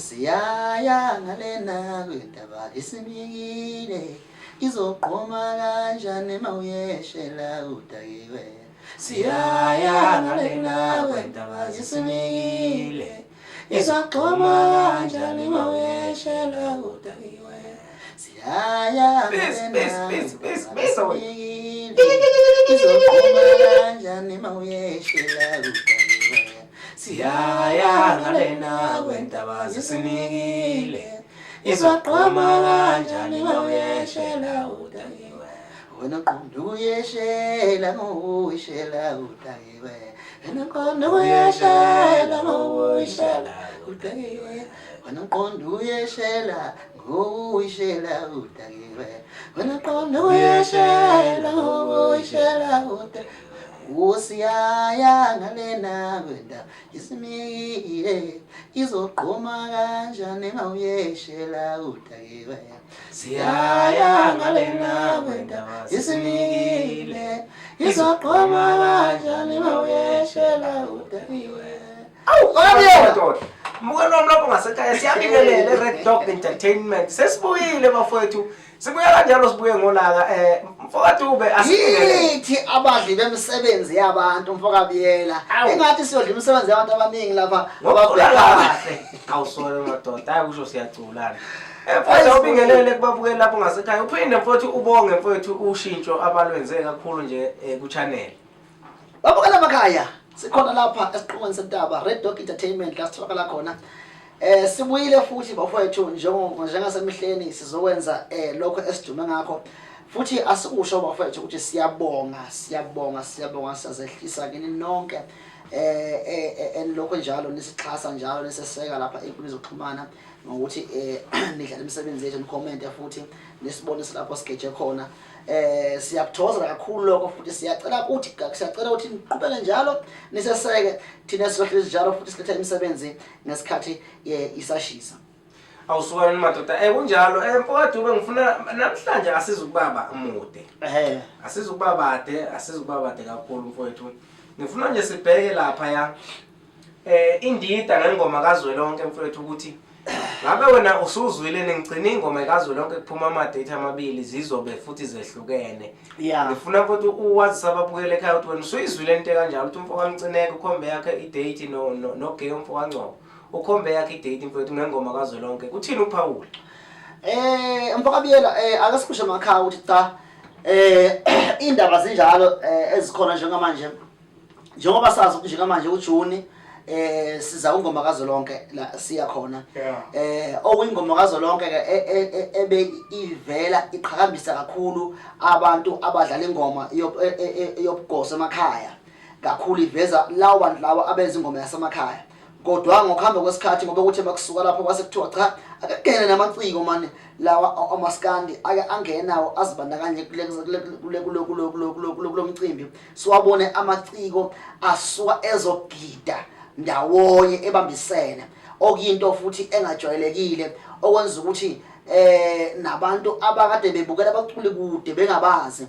siyaya ngalena kwendaba isimikile izogqoma kanjani mawuyeshela udakiwe siyaya ngalena kwendaba isimikile izogqoma kanjani mawuyeshela udakiwe siyaya ngalena izogqoma kanjani mawuyeshela udakiwe siyaya ngalena kwendaba zisinekile izogqoma kanjani mawuyeshela udakiwe wena qonda uyeshela ngoyishela udakiwe wena qonda uyeshela ngoyishela udakiwe wena qonda uyeshela ngoyishela udakiwe wena qonda uyeshela ngoyishela udakiwe usiyaya ngalena kwenda isimile izogqoma kanjani mawuyeshela udakiwe siyaya ngalena kwenda isimile izogqoma kanjani mawuyeshela udakiwe awu madoda mukelo mlapho ngasekhaya siyabingelela Red Dog Entertainment sesibuyile bafowethu sibuya kanjalo sibuye ngolaka mfowethu ube asithi abadli bemsebenzi yabantu mfokabiyela engathi siyodla imisebenzi yabantu abaningi lapha kahle awusole madoda hayi kusho siyacula mfowethu ubingelele kubabukeli lapho ngasekhaya uphinde mfowethu ubonge mfowethu ushintsho abalwenze kakhulu nje ku channel babukela emakhaya sikhona lapha esiqhumeni sentaba Red Dog Entertainment la sithola khona sibuyile futhi bafowethu njengasemihleni sizokwenza lokho esidume ngakho futhi asikusho bafowethu ukuthi siyabonga siyazehlisa kini nonke enilokho njalo nisixhasa njalo niseseka lapha enkundleni zokuxhumana ngokuthi nidlala imisebenzi yethu nicomment futhi nisibonise lapho sigeje khona siyakuthoza kakhulu lokho futhi siyacela ukuthi niqhubeke njalo niseseke thina sizohlezi njalo futhi silethe imisebenzi ngesikhathi isashisa awusukani madoda kunjalo mfowethu ube ngifuna namhlanje asizukubaba umude asizukubabade kakhulu mfowethu ngifuna nje sibheke lapha ya indida ngengoma kaZwelonke mfowethu ukuthi ngabe wena usuzwile nengcina ingoma kaZwelonke kuphuma ama date amabili zizobe futhi zehlukene ngifuna futhi uwazi ababukele ekhaya ukuthi wena usuyizwile into kanjalo ukuthi umfoko kamcineke ukhombe yakhe idate no gay umfoko kaNgcobo ukhombe yakhe idate mfowethu ngengoma kaZwelonke kuthini uPaul mfokabiyela akasikusho emakhaya ukuthi cha indaba zinjalo ezikhona njengamanje njengoba sazi ukuthi njengamanje uJuni siza ungoma kaZwelonke la siya khona okuyingoma kaZwelonke ke ebe ivela iqhakambisa kakhulu abantu abadlala ingoma yobugoso emakhaya kakhulu iveza lawo bantu lawa abenza ingoma yasemakhaya kodwa ngokuhamba kwesikhathi ngoba ukuthi bakusuka lapho base kuthiwa cha akagene namaciko manje lawa amaskandi ake angenawo azibandakanye kulo mcimbi siwabone amaciko asuka ezogida ndawonye ebambisene okuyinto futhi engajwayelekile okwenza ukuthi nabantu abakade bebukela abaculi kude bengabazi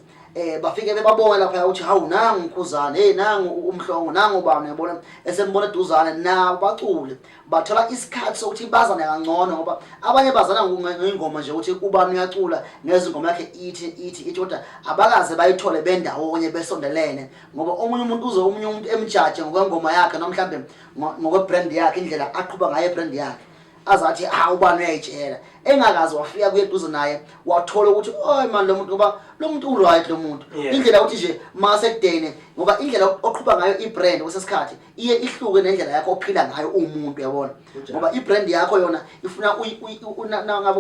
bafike bebabona lapha ukuthi hawu nangu uMkhuzane nangu uMhlongo nangu bani yabona esembona eduzane nabo baculi bathola isikhathi sokuthi bazane kangcono ngoba abanye bazana ngengoma nje ukuthi ubani uyacula ngezingoma yakhe ithi kodwa abakaze bayithole bendawonye besondelene ngoba omunye umuntu emjaje ngokwengoma yakhe nomhlambe ngokwebrand yakhe indlela aqhuba ngayo ebrand yakhe azathi ubani uyayitshela engakazi wafika kuyeduze naye wathola ukuthi oy man lo muntu ngoba lo muntu uright lo muntu indlela ukuthi nje masekudene ngoba indlela oqhuba ngayo ibrand kwesesikhathi iye ihluke nendlela yakho ophila ngayo umuntu yabona ngoba ibrand yakho yona ifuna ngabe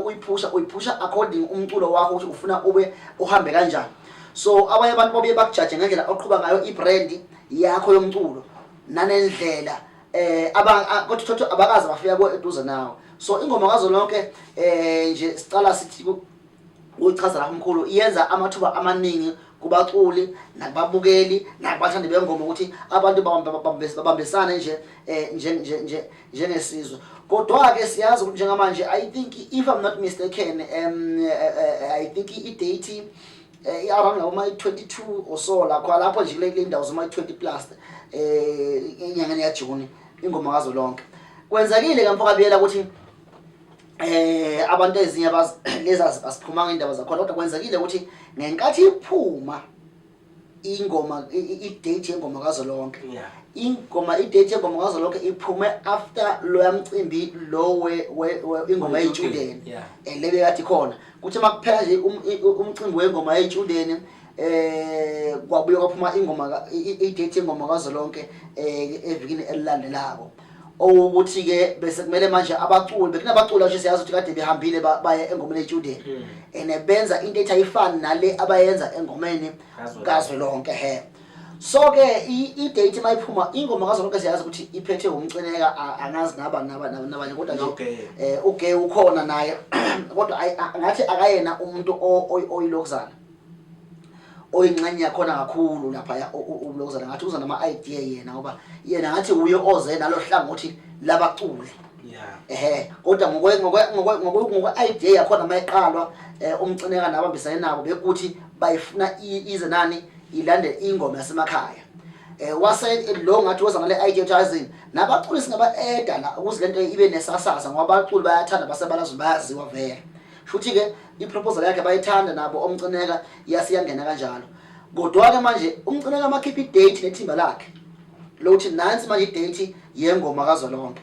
uyiphusha according umculo wakho ukuthi ufuna ube uhambe kanjani so abanye abantu babuye bakujudge ngendlela oqhuba ngayo ibrand yakho yomculo nanendlela kodwa abakazi bafika kweduze nawo so ingoma kaZwelonke nje sicala sithi uyichaza la umkhulu iyenza amathuba amaningi kubaculi nakubabukeli nakubathandi bengoma ukuthi abantu babambisane nje njengesizwe kodwa ke siyazi ukuthi njengamanje I think if I'm not mistaken I think idate around my 22 or so lapho nje kule ndawo zoma 20 plus enyangeni yaJune ingoma kaZwelonke kwenzakile kaMfokabiyela ukuthi abantu ezinye lezi asiphuma ngendaba zakhona kodwa kwenzekile ukuthi ngenkathi iphuma ingoma i-date yengoma kazolonke i-date yengoma kazolonke iphume after lo yamcimbi lo ingoma yey'tshudeni lebe kathi khona kuthi makuphela nje umcimbi wengoma yey'tshudeni kwabuye kwaphuma ingoma i-date yengoma kazolonke evikini elilandelako ukuthi-ke bese kumele manje abaculi bekunabaculi nje siyazi ukuthi kade behambile baye engomeni yey'tshudeni and benza into ethi ayifani nale abayenza engomeni kazwelonke so-ke i-date mayiphuma ingoma kazwelonke siyazi ukuthi iphethe umcineka angazi nabanye kodwa nje uGay ukhona naye kodwa ngathi akayena umuntu oyilokuzana oyingxenye yakhona kakhulu lapha umlokuzana ngathi uza nama-idea yena ngoba yena ngathi uye oze nalo hlangothi labaculi kodwa ngokwe-idea yakhona mayiqalwa umcineka nabambisane nabo bekuthi bayifuna ize nani ilande ingoma yasemakhaya lo ngathi woza ngale idea uthazini nabaculi singaba-eda la ukuze lento ibe nesasasa ngoba abaculi bayathanda basebalazwe bayaziwa vele shuthi-ke iproposal yakhe bayithanda nabo omcineka yasiyangena kanjalo kodwa-ke manje umcineka makhipha i-date nethimba lakhe lokuthi nansi manje i-date yengoma kazolonke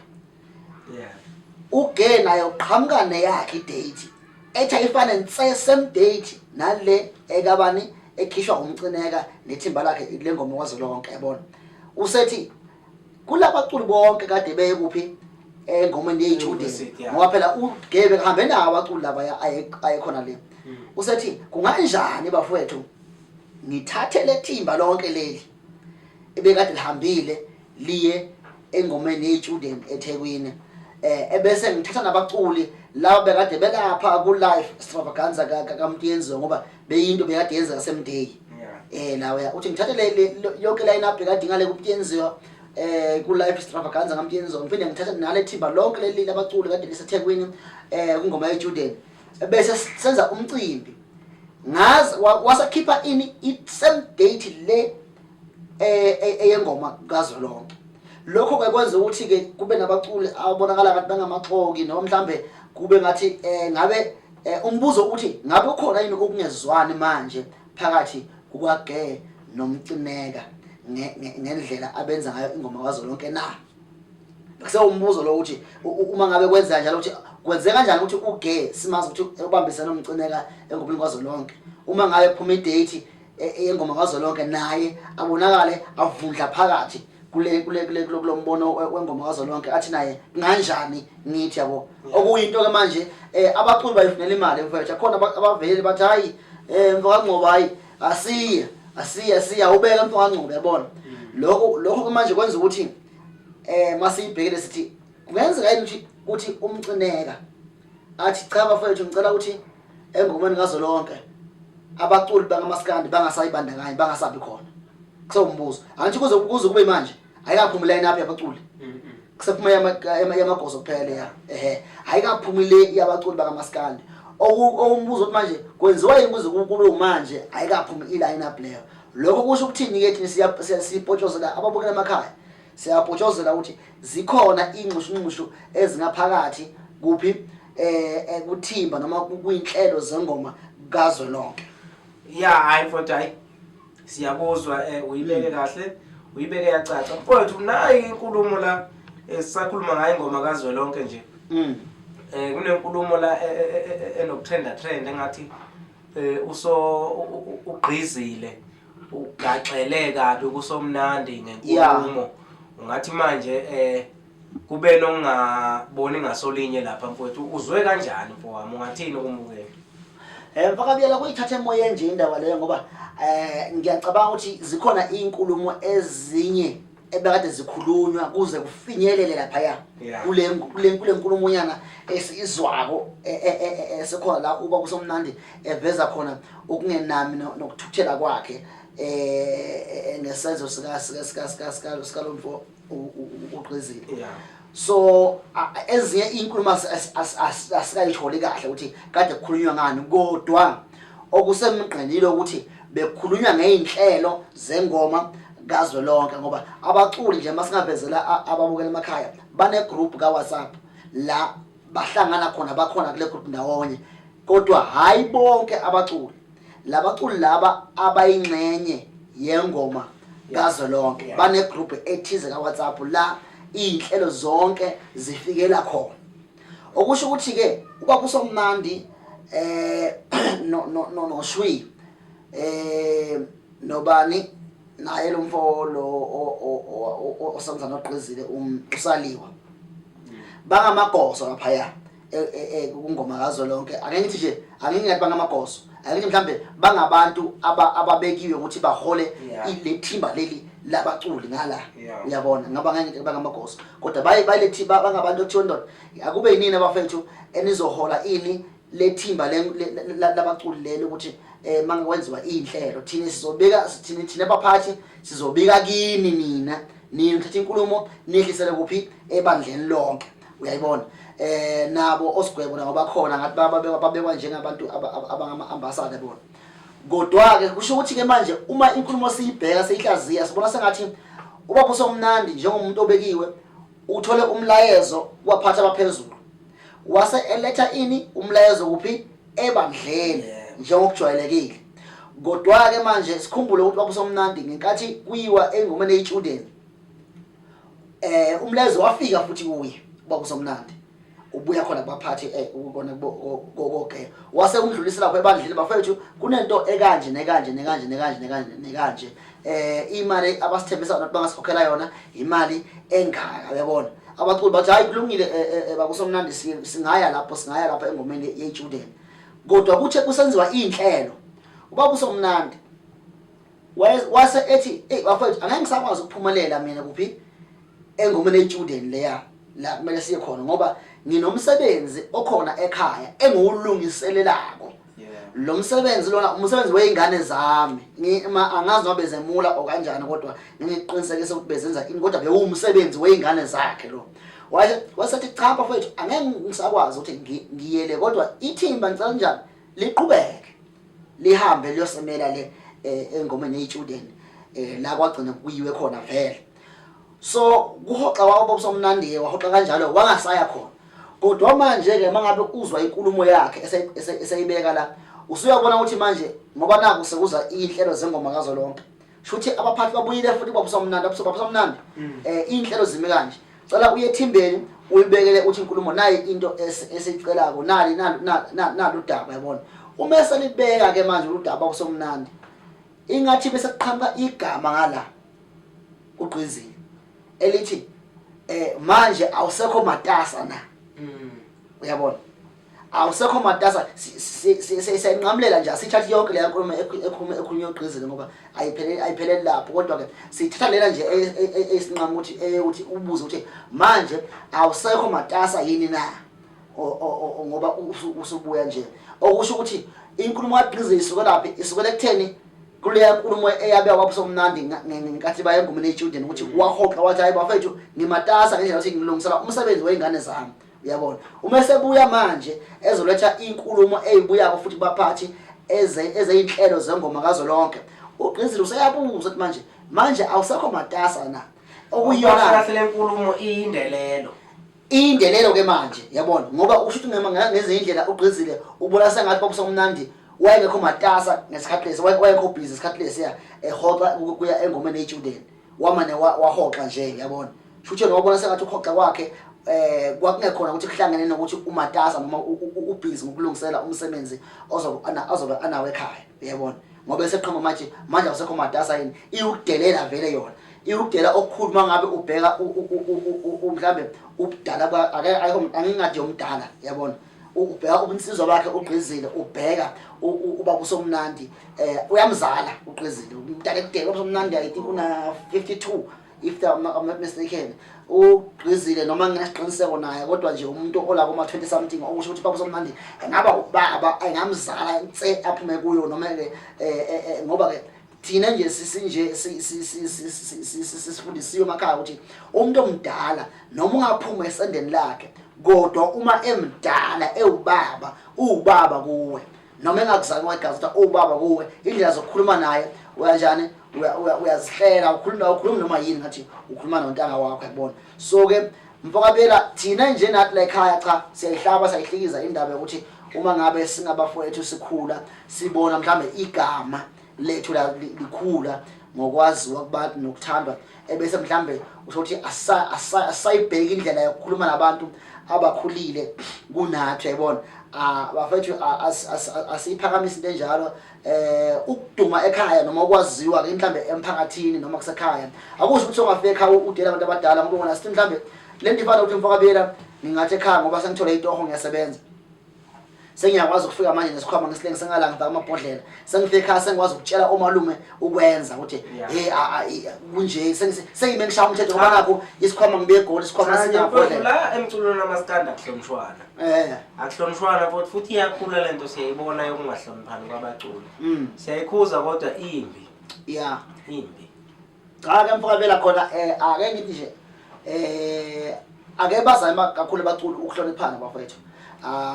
uGay naye uqhamuka neyakhe i-date ethi ayifane same date nale ekabani ekhishwa umcineka nethimba lakhe le ngoma kazolonke yabona usethi kulabaculi bonke kade beye kuphi engomeni yey'tshudeni ngoba phela uGay bekuhambe nawo abaculi laba ayekhona le usethi kunganjani bafowethu ngithathe le thimba lonke leli ebekade lihambile liye engomeni yey'tshudeni eThekwini ebese ngithatha nabaculi laba bekade belapha ku-live extravaganza kaMtiyenziwa ngoba beyinto bekade yenzeka same day lawa uthi ngithathe yonke line up bekade ngale kuMtiyenziwa ku-live extravaganza kaMtiyenziwa ngiphinde ngithathe nale thimba lonke leli labaculi kade liseThekwini kwingoma yey'tshudeni bese senza umcimbi ngazi wasakhipha ini i-same date le eyengoma kazolonke lokho kwenza ukuthi-ke kube nabaculi abonakala ngathi bangamaxoki noma mhlambe kube ngathi ngabe umbuzo uthi ngabe ukhona yini okungezwani manje phakathi kukaGay nomcineka ngendlela abenza ngayo ingoma kazolonke na kusewumbuzo lo ukuthi uma ngabe kwenza njalo ukuthi kwenzeka kanjani ukuthi uGay simazi ukuthi ubambisana nomcineka engomeni kazolonke uma ngabe phuma i-date yengoma kazolonke naye abonakale avundla phakathi kulo mbono wengoma kazolonke athi naye kanjani ngithi yabo okuyinto ke manje abaculi bayifunela imali mfethu khona abaveli bathi hayi mfakaNgcobo hayi asiya ubeka mfakaNgcobo yabona lokho ke manje kwenza ukuthi masiyibhekele sithi kungenzeka yini ukuthi umcineka athi cha bafethu ngicela ukuthi engomeni kazolonke abaculi bangamaskandi bangasayibandakanye bangasabi khona kusewumbuzo angithi kuze kube manje ayikaphumi line up yabaculi kusephuma yamagozo kuphela ayikaphumi le yabaculi bakamaskandi okumbuzo ukuthi manje kwenziwa yini kuze kube manje ayikaphumi i-line up leyo lokho kusho ukuthini ke thina siyapotshozela ababukela emakhaya siyapotshozela ukuthi zikhona ingxushungxushu ezingaphakathi kuphi kuthimba noma kuyinhlelo zengoma kazolonke hayi mfowethu hayi siyabuzwa uyibeke kahle uyibeke yacaca mfowethu nayi inkulumo la sisakhuluma ngayo ingoma kazolonke nje kunenkulumo la trend engathi ugqizile ugaxele kabi kusomnandi ngenkulumo ungathi manje kube nongaboni ngasolinye lapha mfowethu uzwe kanjani mfowami ungathini ukumukela mfakabiyela kuyithatha emoyeni nje indaba leyo ngoba ngiyacabanga ukuthi zikhona inkulumo ezinye ebekade zikhulunywa kuze kufinyelele lapha kule nkulumonyana esizwako esekhona la uba kusomnandi eveza khona okungenami nokuthuthela kwakhe ngesenzo sikalomfo ugqizile so ezinye inkulumo asikayitholi kahle ukuthi kade kukhulunywa ngani kodwa okusemgqinile ukuthi bekhulunywa ngeinhlelo zengoma kazolonke ngoba abaculi nje masingavezela ababukela emakhaya bane group ka WhatsApp la bahlangana khona bakhona kule group ndawonye kodwa hayi bonke abaculi labaculi laba abayingxenye yengoma kazwelonke bane group ethize ka WhatsApp la inhlelo zonke zifikela khona okusho ukuthi ke uba kusomnandi no Shwi nobani naye lo mfolo osamza noqhizile usaliwa bangamagoso lapha kungoma kazwelonke angeke ngithi nje angeke ngathi bangamagoso angeke mhlambe bangabantu ababekiwe ukuthi bahole ile thimba leli labaculi ngala uyabona ngaba ngeke bangamagoso kodwa bayilethi bangabantu othondona akube yinini abafethu enizohola ini le thimba labaculi lelo ukuthi mangakwenziwa inhlelo thina sizobika thina abaphathi sizobika kini nina nithatha inkulumo nihlisele kuphi ebandleni lonke uyayibona nabo osigwebo nabo bakhona ngathi babekwa njengabantu abangama ambassador bona kodwa ke kusho ukuthi ke manje uma inkulumo siyibheka seyihlaziya sibona sengathi uba kusomnandi njengomuntu obekiwe uthole umlayezo waphatha abaphezulu wase eletha ini umlayezo kuphi ebandleni njengokujwayelekile kodwa ke manje sikhumbule ukuthi babusomnandi ngenkathi kuyiwa engomeni eyichudeni umlayezo wafika futhi kuye babusomnandi ubuya khona kubaphathi ukubona konke wase umdlulisela kwebandleni bafethu kunento ekanje nekanje imali abasithembisa ukuthi bangasikhokhela yona imali engaka uyabona abaculi bathi hayi kulungile bakusomnandi singaya lapha engomeni yeyichudeni kodwa kuthe kusenziwa inhlelo ubaba usomnandi wase ethi bafethu angeke ngisakwazi ukuphumelela mina kuphi engomeni yeyichudeni leya la kumele siye khona ngoba nginomsebenzi okhona ekhaya engiwulungiselelako lo msebenzi lona umsebenzi weingane zami angazi nobe zemula okanjani kodwa ngiqiniseke ukuthi bezenza ini kodwa bewumsebenzi weingane zakhe lo wasethi cha bafethu angeke ngisakwazi ukuthi ngiyele kodwa ithimba ngicela njani liqhubeke lihambe liyosemela le engomeni yeyichudeni la kwagcina kuyiwe khona vele so kuhoxa wabo somnandi wahoxa kanjalo wangasaya khona kodwa manje ke mangabe uzwa inkulumo yakhe eseyibeka la usuyabona ukuthi manje ngoba naku sekuza inhlelo zengoma kazwelonke shuthi abaphathi babuyile futhi babusomnandi abusomnandi inhlelo zime kanje cela uye ethimbeni uyibekele uthi inkulumo nayi into esicelako nali udaba yabona uma eselibeka ke manje udaba kusomnandi ingathi bese kuqhamuka igama ngala uGqizile elithi manje awusekho matasa na uyabona awusekho matasa siyenqamulela nje sithatha yonke le nkulumo ekhulunywa uGqizile ngoba ayipheleli lapho kodwa ke sithatha lela nje esinqamu ukuthi ubuze ukuthi manje awusekho matasa yini na ngoba usubuya nje okusho ukuthi inkulumo kaGqizile isuka laphi isuka ekutheni kuleya nkulumo eyabe wabusomnandi ngenkathi baye engomeni yeyichudeni ukuthi wahoxa wathi hayi bafethu ngimatasa ngendlela ukuthi ngilungisela umsebenzi weingane zami uyabona uma esebuya manje ezoletha inkulumo eyibuyako futhi baphathi ezeyinhlelo zengoma kazwelonke uGqizile useyabuza ukuthi manje awusekho matasa na okuyiyona kahle le nkulumo indelelo ke manje yabona ngoba usho ukuthi ngezindlela uGqizile ubona sengathi babusomnandi wayengekho matasa ngesikhathi lesi wayekho busy isikhathi lesi ehoxa kuya engomeni yeyichudeni wamane wahoxa nje yabona shuthi ngobona sengathi ukhoxa kwakhe kwakungekhona ukuthi kuhlangene nokuthi umatasa noma ubusy ngokulungisela umsebenzi ozobe anawe ekhaya uyabona ngoba eseqhamba manje awusekho matasa yini iyukudelela vele yona iyukudela okukhulu mangabe ubheka mhlambe ubudala angingathi umdala yabona ubheka ubunsizwa bakhe uGqizile ubheka uba kusomnandi uyamzala uGqizile umdala ekudela kusomnandi I think una 52 if I'm not mistaken uGqizile noma nginasiqiniseko naye kodwa nje umuntu olako ma 20 something okusho ukuthi babusomnandi engaba ubaba engamzala nse aphume kuyo noma ke ngoba ke thina nje sisinje sifundisiwe emakhaya ukuthi umuntu omdala noma ungaphuma esendeni lakhe kodwa uma emdala ubaba kuwe noma engakuzange wegazi ukuthi ubaba kuwe indlela zokukhuluma naye uyanjani uyazihlela ukhuluma noma yini ngathi ukhuluma nontanga wakho yabona so ke mfokabela thina nje nathi la ekhaya cha siyayihlaba sayihlikiza indaba yokuthi uma ngabe singabafowethu sikhula sibona mhlambe igama lethu la likhula ngokwaziwa kubantu nokuthandwa ebese mhlambe usothi asayibheka indlela yokukhuluma nabantu abakhulile kunathi yayibona bafethu asiphakamisa into enjalo ukuduma ekhaya noma ukwaziwa ke mhlambe emphakathini noma kusekhaya akusho ukuthi ongafeka udela abantu abadala ngoba ngona sithi mhlambe lento ifana ukuthi mfokabela ngingathi ekhaya ngoba sengithola itoho ngiyasebenza sengiyakwazi ukufika manje nesikhwama ngesilenge sengalanga ngifaka amabhodlela sengifika ekhaya sengikwazi ukutshela omalume ukwenza ukuthi kunje sengime ngishaya umthetho ngoba nakho isikhwama ngibe egoli isikhwama sinyabhodlela la emculweni namaskanda akuhlonishwana akuhlonishwana futhi iyakhula lento siyayibona yokungahloniphani kwabaculi siyayikhuza kodwa imbi imbi cha ke mfokabela khona ake ngithi nje ake bazama kakhulu abaculi ukuhloniphana bafethu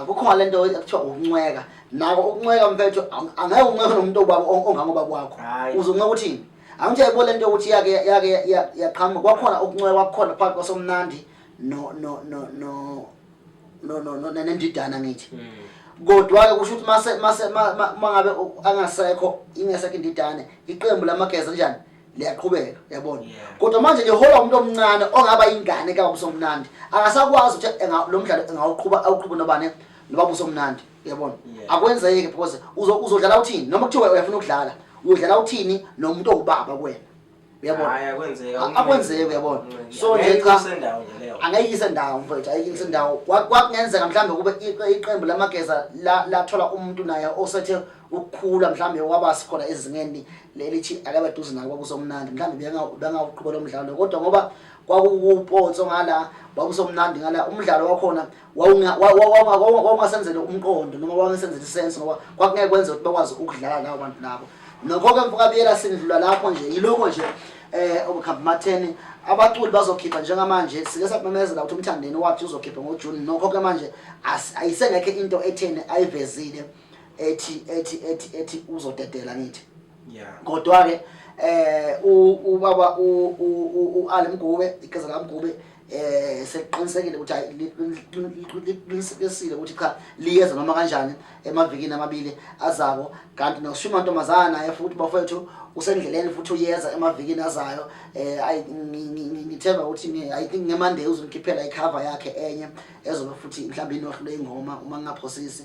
kukhona lento ekuthiwa ukuncweka nako ukuncweka mfethu angeke uncweke nomuntu obaba ongangoba kwakho uzoncweka uthini angithe yibona lento ukuthi yake yaqhamuka kwakhona ukuncweka kwakhona phakathi kwasomnandi no nendidana ngithi kodwa ke kusho ukuthi mangabe angasekho ingesekho indidane iqembu lamageza njani liyaqhubeka yabona kodwa manje nje hola umuntu omncane ongaba ingane kaBusomnandi akasakwazi ukuthi lo mdlalo engawuqhuba nobane nobaba Busomnandi yabona akwenzeke because uzodlala uthini noma kuthiwa uyafuna ukudlala uyodlala uthini nomuntu ongubaba kuwena uyabona akwenzeke uyabona so nje cha angayikise ndawo mfethu ayikise ndawo kwakungenzeka mhlambe kube iqembu lamageza lathola umuntu naye osethe ukukhula mhlambe waba sikhona ezingeni lelithi akabe duze nako Busomnandi mhlambe bengawuqhuba lo mdlalo kodwa ngoba kwakukupotso ngala babusomnandi ngala umdlalo wakhona wawungasenzele umqondo noma wangasenzele isense ngoba kwakungeke kwenze ukuthi bakwazi ukudlala lawo bantu labo nokho ke mfokabela sindlula lapho nje yiloko nje ubukhambamatheni abaculi bazokhipha njengamanje sike sapemezela ukuthi umthandeni wathi uzokhipha ngoJune nokho ke manje ayisengekho into ethene ayivezile ethi uzodedela ngithi kodwa ke ubaba uAli Mgube igeza kaMgube seqinisekile ukuthi liqinisekisile ukuthi cha liyeza noma kanjani emavikini amabili azabo kanti noShuma Ntombazana naye futhi bafethu usendleleni futhi uyeza emavikini azayo ngithemba ukuthi I think ngeMonday uzongikhiphela icover yakhe enye ezobe futhi mhlawumbe inohlu leingoma uma ngingaphosisi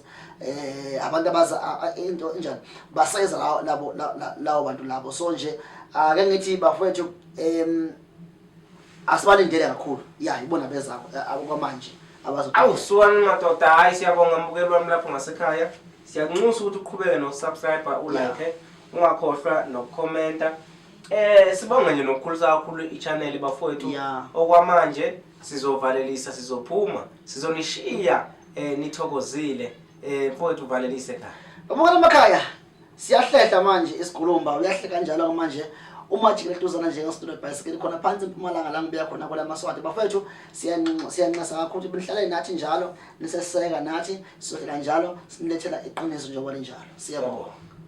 abantu abaza into enjani baseza lawo bantu labo so nje ake ngithi bafethu asibalindele kakhulu ibona bezabo akwamanje awusuwani madoda hayi siyabonga mbukeli wami lapho ngasekhaya siyakunxusa ukuthi uqhubeke no-subscribe ulike ungakhohlwa nokukhomenta sibonga nje nokukhulisa kakhulu i-channel bafowethu okwamanje sizovalelisa sizophuma sizonishiya nithokozile mfowethu uvalelise ekhaya abongela emakhaya siyahlehla manje isigulumba uyahle kanjalo manje uma jikelezana nje ngestudio bicycle khona phansi eMpumalanga la ngibuya khona kwala maswati bafethu siyanqasa kakhulu bihlale nathi njalo niseseka nathi sizohlala njalo sinilethela iqiniso njengoba linjalo siyabonga.